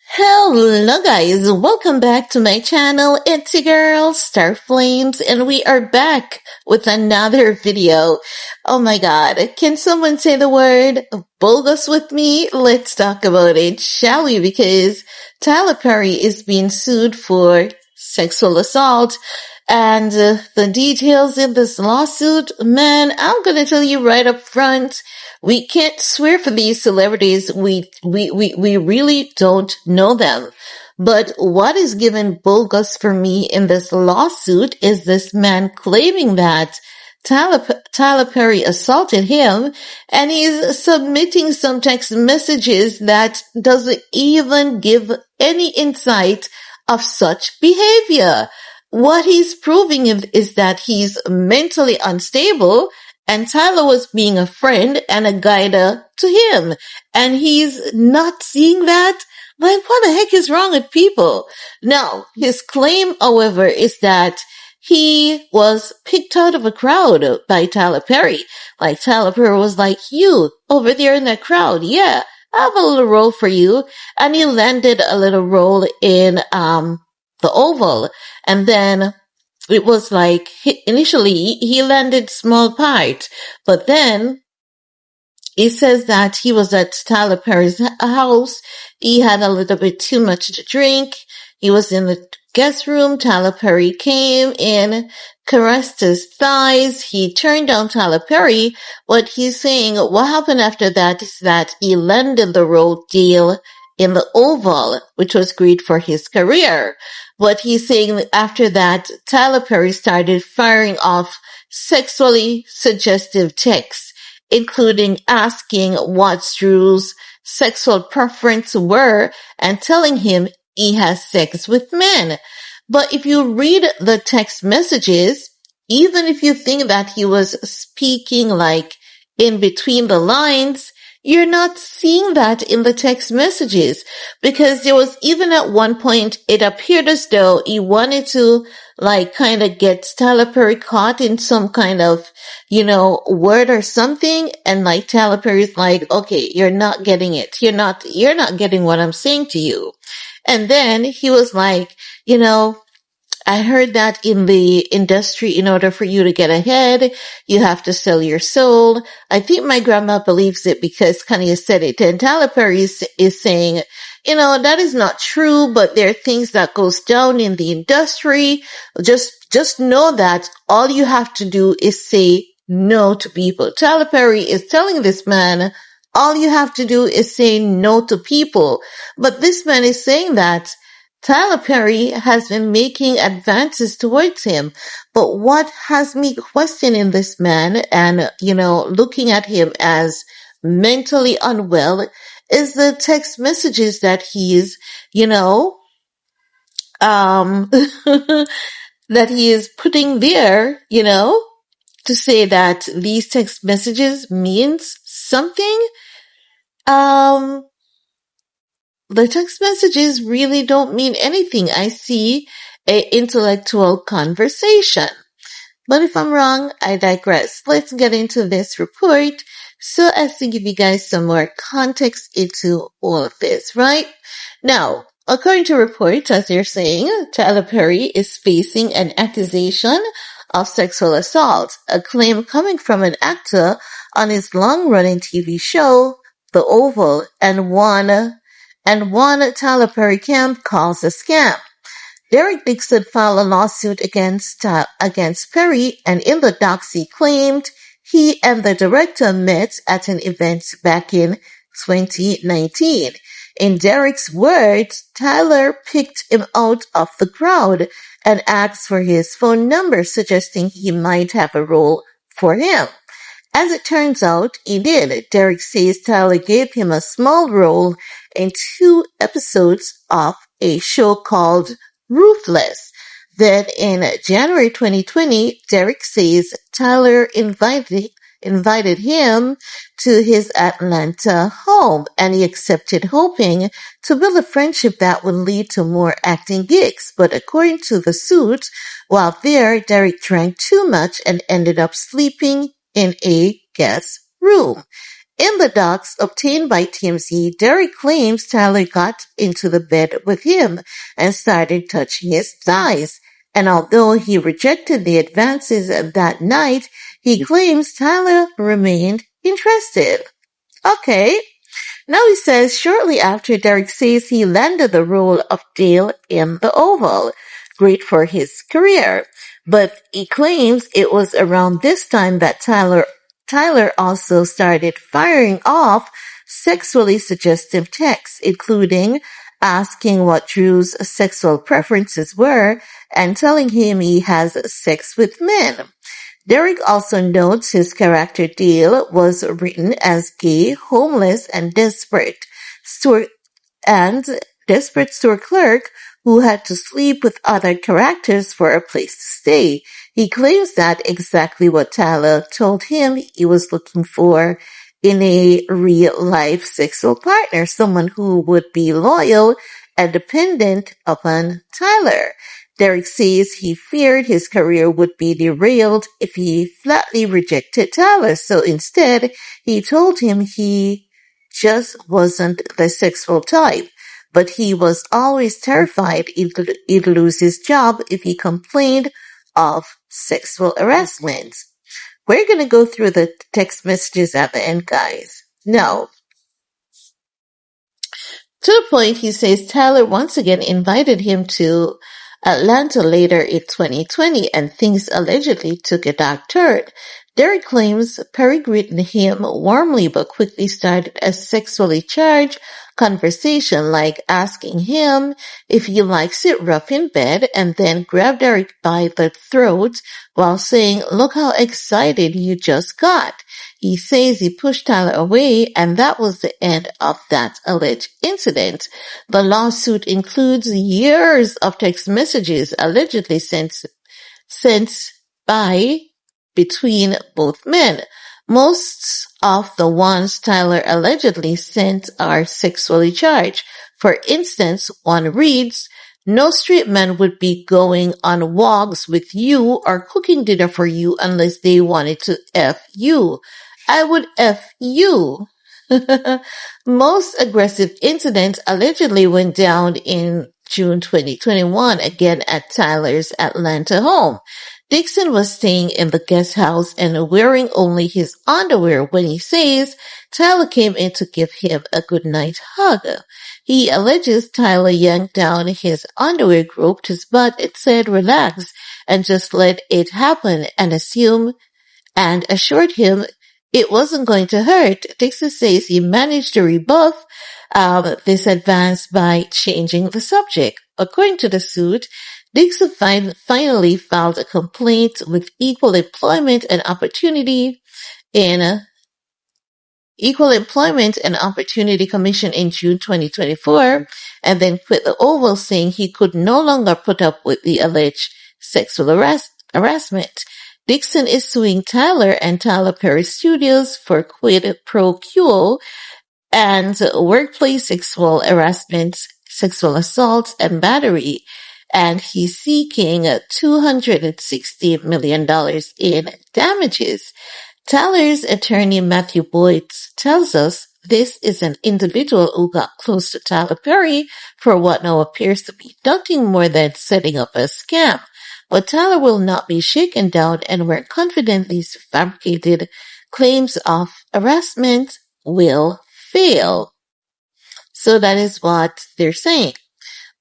Hello guys, welcome back to my channel. It's your girl, Star Flames, and we are back with another video. Oh my god, can someone say the word bogus with me? Let's talk about it, shall we? Because Tyler Perry is being sued for sexual assault. And the details in this lawsuit, man, I'm gonna tell you right up front, we can't swear for these celebrities. We really don't know them. But what is given bogus for me in this lawsuit is this man claiming that Tyler Perry assaulted him, and he's submitting some text messages that doesn't even give any insight of such behavior. What he's proving is that he's mentally unstable, and Tyler was being a friend and a guide to him. And he's not seeing that? Like, what the heck is wrong with people? Now, his claim, however, is that he was picked out of a crowd by Tyler Perry. Like, Tyler Perry was like, you, over there in that crowd, yeah, I have a little role for you. And he landed a little role in, the Oval. And then it was like, initially he landed small part, but then he says that he was at Tyler Perry's house. He had a little bit too much to drink. He was in the guest room. Tyler Perry came in, caressed his thighs. He turned down Tyler Perry. What he's saying, what happened after that is that he landed the role deal in the Oval, which was great for his career. But he's saying after that, Tyler Perry started firing off sexually suggestive texts, including asking what Drew's sexual preference were and telling him he has sex with men. But if you read the text messages, even if you think that he was speaking like in between the lines, you're not seeing that in the text messages, because there was even at one point, it appeared as though he wanted to like kind of get Tyler Perry caught in some kind of, word or something. And like Tyler Perry's like, okay, you're not getting it. You're not getting what I'm saying to you. And then he was like, I heard that in the industry, in order for you to get ahead, you have to sell your soul. I think my grandma believes it because Kanye said it. And Tyler Perry is saying, that is not true, but there are things that goes down in the industry. Just know that all you have to do is say no to people. Tyler Perry is telling this man, all you have to do is say no to people. But this man is saying that Tyler Perry has been making advances towards him. But what has me questioning this man and, looking at him as mentally unwell is the text messages that he's, that he is putting there, to say that these text messages means something. The text messages really don't mean anything. I see an intellectual conversation. But if I'm wrong, I digress. Let's get into this report so as to give you guys some more context into all of this, right? Now, according to reports, as they're saying, Tyler Perry is facing an accusation of sexual assault, a claim coming from an actor on his long-running TV show, The Oval, and one Tyler Perry camp calls a scam. Derek Dixon filed a lawsuit against Perry, and in the docs he claimed he and the director met at an event back in 2019. In Derek's words, Tyler picked him out of the crowd and asked for his phone number, suggesting he might have a role for him. As it turns out, he did. Derek says Tyler gave him a small role in 2 episodes of a show called Ruthless. Then in January 2020, Derek says Tyler invited him to his Atlanta home, and he accepted, hoping to build a friendship that would lead to more acting gigs. But according to the suit, while there, Derek drank too much and ended up sleeping in a guest room. In the docs obtained by TMZ, Derek claims Tyler got into the bed with him and started touching his thighs. And although he rejected the advances that night, he claims Tyler remained interested. Okay. Now he says shortly after Derek says he landed the role of Dale in The Oval. Great for his career. But he claims it was around this time that Tyler also started firing off sexually suggestive texts, including asking what Drew's sexual preferences were and telling him he has sex with men. Derek also notes his character Dale was written as gay, homeless, store and desperate store clerk who had to sleep with other characters for a place to stay. He claims that exactly what Tyler told him he was looking for in a real-life sexual partner, someone who would be loyal and dependent upon Tyler. Derek says he feared his career would be derailed if he flatly rejected Tyler, so instead he told him he just wasn't the sexual type, but he was always terrified he'd lose his job if he complained of sexual harassment. We're gonna go through the text messages at the end, guys. Now, to the point, he says Tyler once again invited him to Atlanta later in 2020 and things allegedly took a dark turn. Derek claims Perry greeted him warmly but quickly started a sexually charged conversation, like asking him if he likes it rough in bed, and then grabbed Derek by the throat while saying, "Look how excited you just got." He says he pushed Tyler away, and that was the end of that alleged incident. The lawsuit includes years of text messages allegedly sent by between both men. Most of the ones Tyler allegedly sent are sexually charged. For instance, one reads, "No straight man would be going on walks with you or cooking dinner for you unless they wanted to F you. I would F you." Most aggressive incidents allegedly went down in June 2021, again at Tyler's Atlanta home. Dixon was staying in the guest house and wearing only his underwear when he says Tyler came in to give him a goodnight hug. He alleges Tyler yanked down his underwear, groped his butt, and said relax and just let it happen and assured him it wasn't going to hurt. Dixon says he managed to rebuff this advance by changing the subject. According to the suit, Dixon finally filed a complaint with Equal Employment and Opportunity Commission in June 2024, and then quit the Oval, saying he could no longer put up with the alleged sexual harassment. Dixon is suing Tyler and Tyler Perry Studios for quid pro quo and workplace sexual harassment, sexual assault, and battery, and he's seeking $260 million in damages. Tyler's attorney Matthew Boyd tells us this is an individual who got close to Tyler Perry for what now appears to be nothing more than setting up a scam. But Tyler will not be shaken down, and we're confident these fabricated claims of harassment will fail. So that is what they're saying.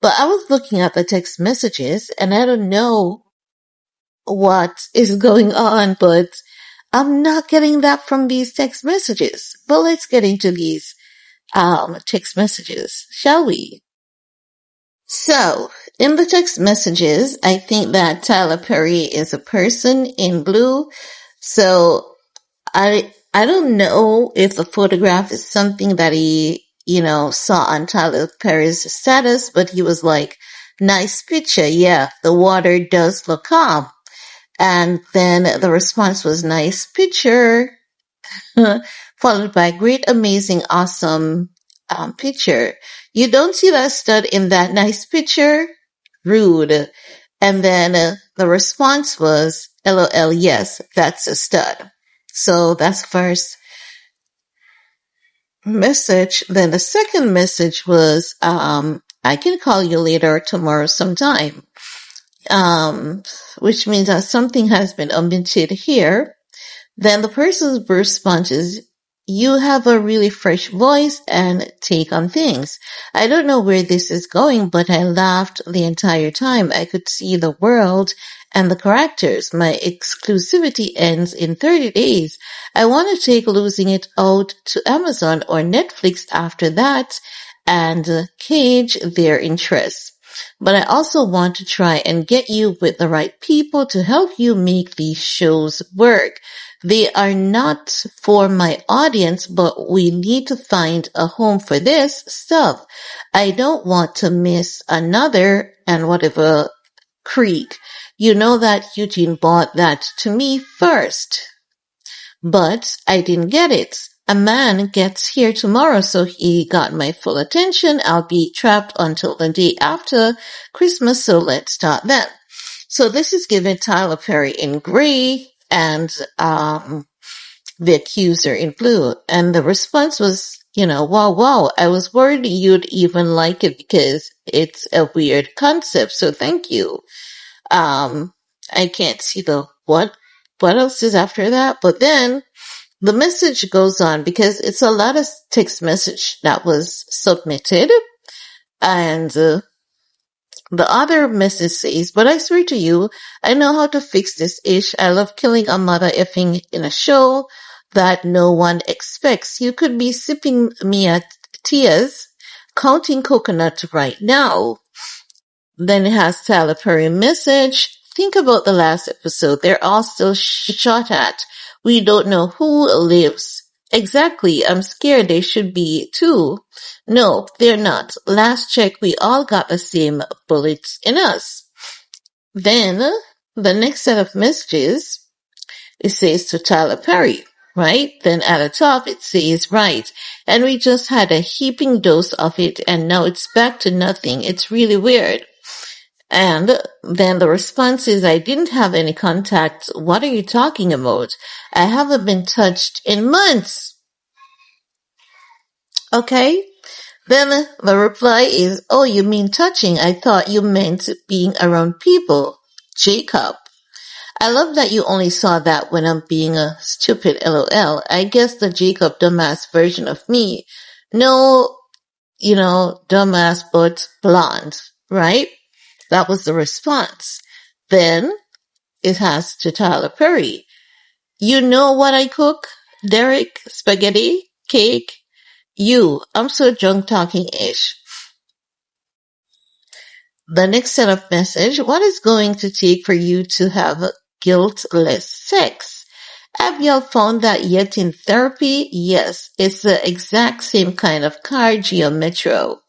But I was looking at the text messages, and I don't know what is going on, but I'm not getting that from these text messages. But let's get into these text messages, shall we? So, in the text messages, I think that Tyler Perry is a person in blue. So, I don't know if the photograph is something that he, saw on Tyler Perry's status, but he was like, "Nice picture. Yeah, the water does look calm." And then the response was, "Nice picture," followed by "Great, amazing, awesome picture. You don't see that stud in that nice picture? Rude." And then the response was, "LOL, yes, that's a stud." So that's first message. Then the second message was, I can call you later tomorrow sometime. Which means that something has been omitted here. Then the person's response is, you have a really fresh voice and take on things. I don't know where this is going, but I laughed the entire time. I could see the world and the characters. My exclusivity ends in 30 days. I want to take losing it out to Amazon or Netflix after that and cage their interests. But I also want to try and get you with the right people to help you make these shows work. They are not for my audience, but we need to find a home for this stuff. I don't want to miss another and whatever creek. You know that Eugene bought that to me first. But I didn't get it. A man gets here tomorrow, so he got my full attention. I'll be trapped until the day after Christmas, so let's start then. So this is given Tyler Perry in gray and the accuser in blue. And the response was, wow, I was worried you'd even like it because it's a weird concept, so thank you. I can't see the what else is after that, but then the message goes on because it's a lot of text message that was submitted. And the other message says, but I swear to you, I know how to fix this ish. I love killing a mother effing in a show that no one expects. You could be sipping me at tears, counting coconut right now. Then it has Tyler Perry message. Think about the last episode. They're all still shot at. We don't know who lives. Exactly. I'm scared they should be too. No, they're not. Last check, we all got the same bullets in us. Then the next set of messages, it says to Tyler Perry, right? Then at the top it says, right. And we just had a heaping dose of it and now it's back to nothing. It's really weird. And then the response is, I didn't have any contact. What are you talking about? I haven't been touched in months. Okay. Then the reply is, oh, you mean touching? I thought you meant being around people. Jacob. I love that you only saw that when I'm being a stupid LOL. I guess the Jacob dumbass version of me. No, dumbass, but blonde, right? That was the response. Then it has to Tyler Perry. You know what I cook? Derek, spaghetti, cake. I'm so drunk talking ish. The next set of message. What is going to take for you to have guiltless sex? Have y'all found that yet in therapy? Yes, it's the exact same kind of car, Metro.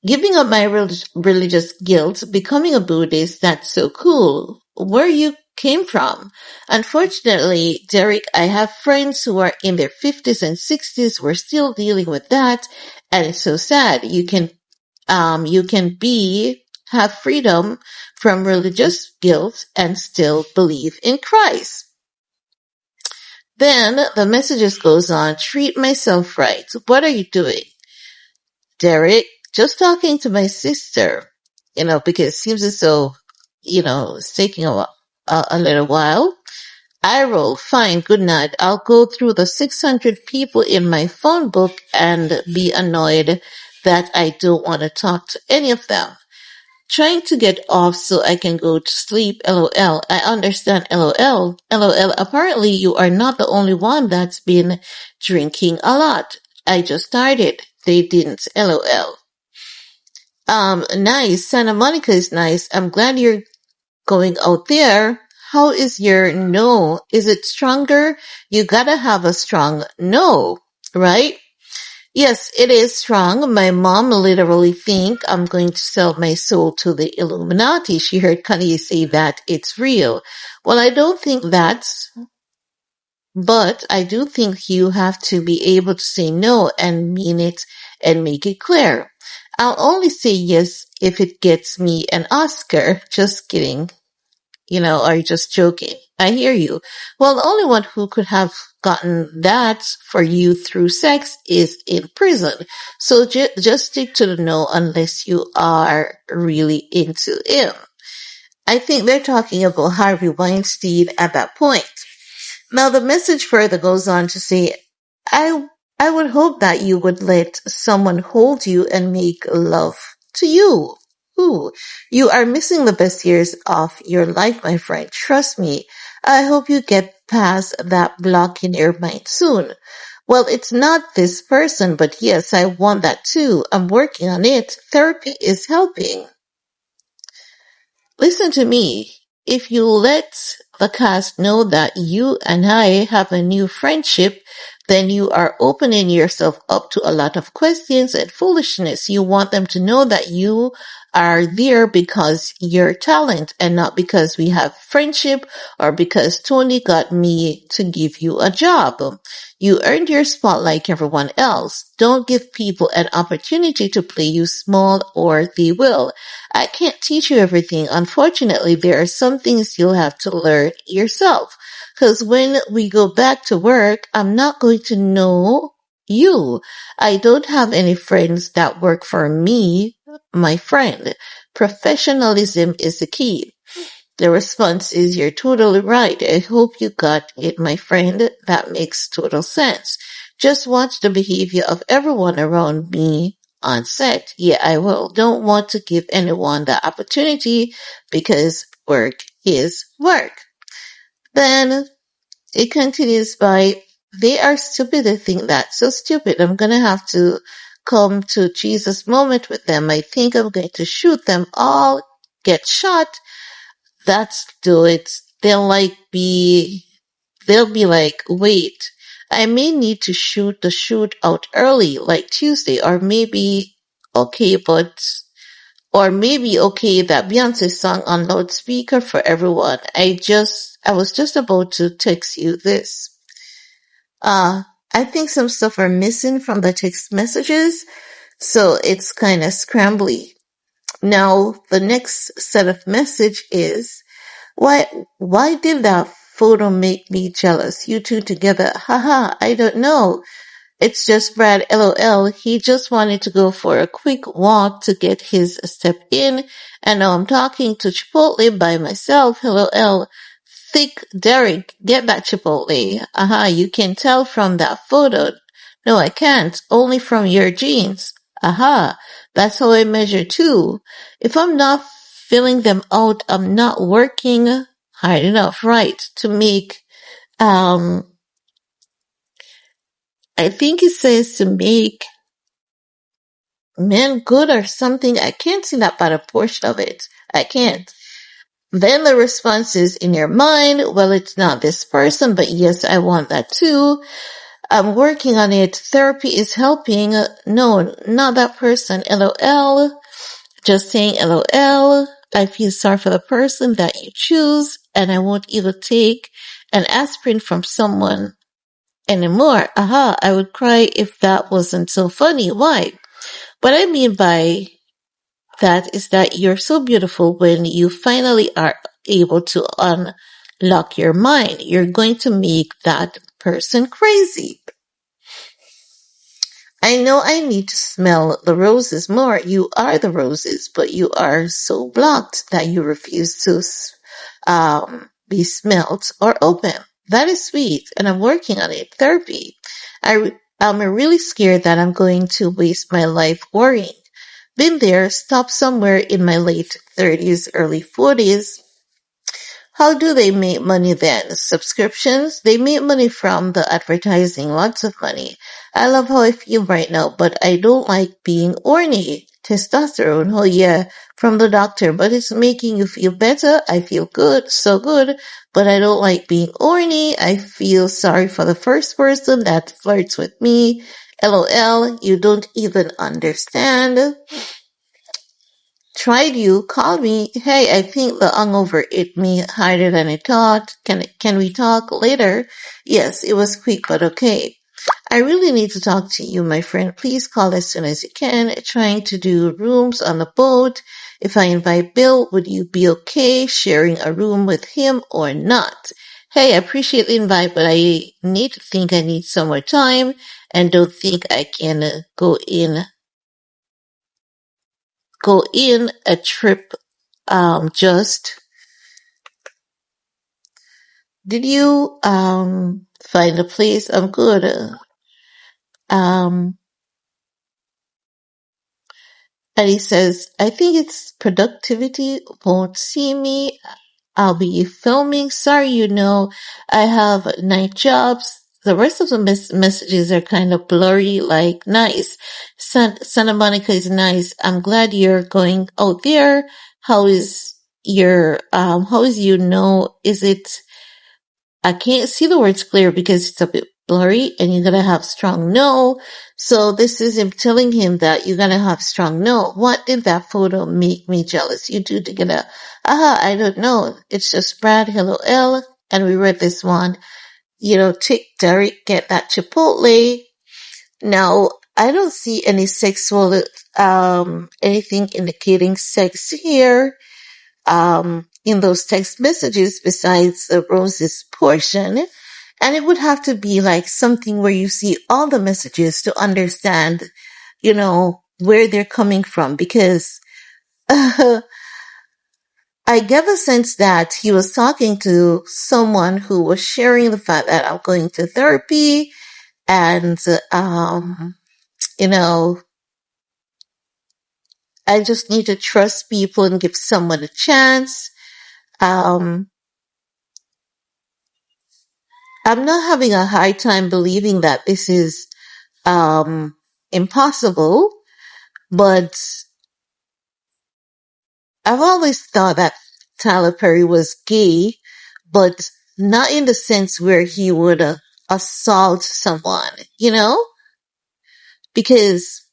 Giving up my religious guilt, becoming a Buddhist, that's so cool. Where you came from? Unfortunately, Derek, I have friends who are in their 50s and 60s. We're still dealing with that, and it's so sad. You can have freedom from religious guilt and still believe in Christ. Then the messages goes on, treat myself right. What are you doing? Derek, just talking to my sister, because it seems as though, it's taking a little while. I roll, fine, good night. I'll go through the 600 people in my phone book and be annoyed that I don't want to talk to any of them. Trying to get off so I can go to sleep, LOL. I understand, LOL. LOL, apparently you are not the only one that's been drinking a lot. I just started. They didn't, LOL. Nice. Santa Monica is nice. I'm glad you're going out there. How is your no? Is it stronger? You gotta have a strong no, right? Yes, it is strong. My mom literally think I'm going to sell my soul to the Illuminati. She heard Kanye say that it's real. Well, I don't think that's, but I do think you have to be able to say no and mean it and make it clear. I'll only say yes if it gets me an Oscar. Just kidding. Or just joking. I hear you. Well, the only one who could have gotten that for you through sex is in prison. So just stick to the no unless you are really into him. I think they're talking about Harvey Weinstein at that point. Now the message further goes on to say, I, I would hope that you would let someone hold you and make love to you. Ooh, you are missing the best years of your life, my friend. Trust me. I hope you get past that block in your mind soon. Well, it's not this person, but yes, I want that too. I'm working on it. Therapy is helping. Listen to me. If you let the cast know that you and I have a new friendship, then you are opening yourself up to a lot of questions and foolishness. You want them to know that you are there because you're talent and not because we have friendship or because Tony got me to give you a job. You earned your spot like everyone else. Don't give people an opportunity to play you small or they will. I can't teach you everything. Unfortunately, there are some things you'll have to learn yourself. Because when we go back to work, I'm not going to know you. I don't have any friends that work for me, my friend. Professionalism is the key. The response is, you're totally right. I hope you got it, my friend. That makes total sense. Just watch the behavior of everyone around me on set. Yeah, I will. Don't want to give anyone the opportunity because work is work. Then it continues by, they are stupid. I think that's so stupid. I'm going to have to come to Jesus moment with them. I think I'm going to shoot them all, get shot. That's do it. They'll be like, wait, I may need to shoot the shoot out early, like Tuesday, or maybe okay that Beyonce song on loudspeaker for everyone. I was just about to text you this. I think some stuff are missing from the text messages, so it's kind of scrambly. Now, the next set of message is, why, why did that photo make me jealous? You two together. Haha, I don't know. It's just Brad, LOL. He just wanted to go for a quick walk to get his step in, and now I'm talking to Chipotle by myself. LOL. Thick Derek, get that Chipotle. Aha, you can tell from that photo. No, I can't. Only from your jeans. Aha, that's how I measure too. If I'm not filling them out, I'm not working hard enough, right, to make, I think it says to make men good or something. I can't see that bottom portion of it. I can't. Then the response is in your mind, well, it's not this person, but yes, I want that too. I'm working on it. Therapy is helping. No, not that person. LOL. Just saying LOL. I feel sorry for the person that you choose, and I won't even take an aspirin from someone anymore. Aha, I would cry if that wasn't so funny. Why? What I mean by that is that you're so beautiful when you finally are able to unlock your mind. You're going to make that person crazy. I know I need to smell the roses more. You are the roses, but you are so blocked that you refuse to be smelt or open. That is sweet, and I'm working on it. Therapy. I'm really scared that I'm going to waste my life worrying. Been there, stopped somewhere in my late 30s, early 40s. How do they make money then? Subscriptions? They make money from the advertising, lots of money. I love how I feel right now, but I don't like being orny. Testosterone, oh yeah, from the doctor, but it's making you feel better. I feel good, so good, but I don't like being orny. I feel sorry for the first person that flirts with me. LOL, you don't even understand. Tried you, called me. Hey, I think the hungover ate me harder than I thought. Can we talk later? Yes, it was quick, but okay. I really need to talk to you, my friend. Please call as soon as you can. Trying to do rooms on the boat. If I invite Bill, would you be okay sharing a room with him or not? Hey, I appreciate the invite, but I need some more time and don't think I can go in a trip. Just did you find a place? I'm good. Um, and he says, I think it's productivity won't see me. I'll be filming. Sorry, I have night jobs. The rest of the messages are kind of blurry, like nice. Santa Monica is nice. I'm glad you're going out there. How is is it, I can't see the words clear because it's a bit blurry and you're gonna have strong no. So this is him telling him that you're gonna have strong no. What did that photo make me jealous? You do to get I don't know. It's just Brad, hello L, and we read this one. Tick Derek, get that Chipotle. Now, I don't see any sexual, anything indicating sex here in those text messages besides the roses portion. And it would have to be like something where you see all the messages to understand, where they're coming from because I get the sense that he was talking to someone who was sharing the fact that I'm going to therapy and, you know, I just need to trust people and give someone a chance. Um, I'm not having a hard time believing that this is impossible, but I've always thought that Tyler Perry was gay, but not in the sense where he would assault someone, because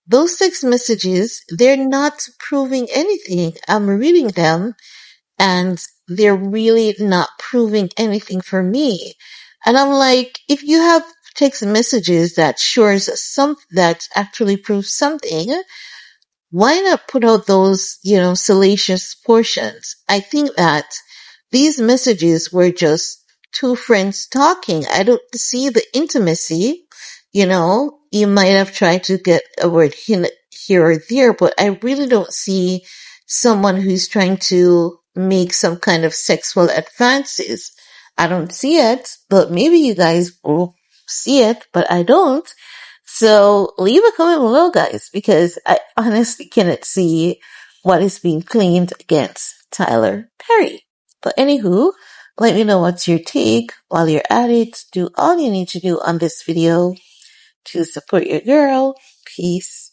those text messages, they're not proving anything. I'm reading them and they're really not proving anything for me. And I'm like, if you have text messages that actually proves something, why not put out those, salacious portions? I think that these messages were just two friends talking. I don't see the intimacy. You might have tried to get a word here or there, but I really don't see someone who's trying to make some kind of sexual advances. I don't see it, but maybe you guys will see it, but I don't. So leave a comment below, guys, because I honestly cannot see what is being claimed against Tyler Perry. But anywho, let me know what's your take. While you're at it, do all you need to do on this video to support your girl. Peace.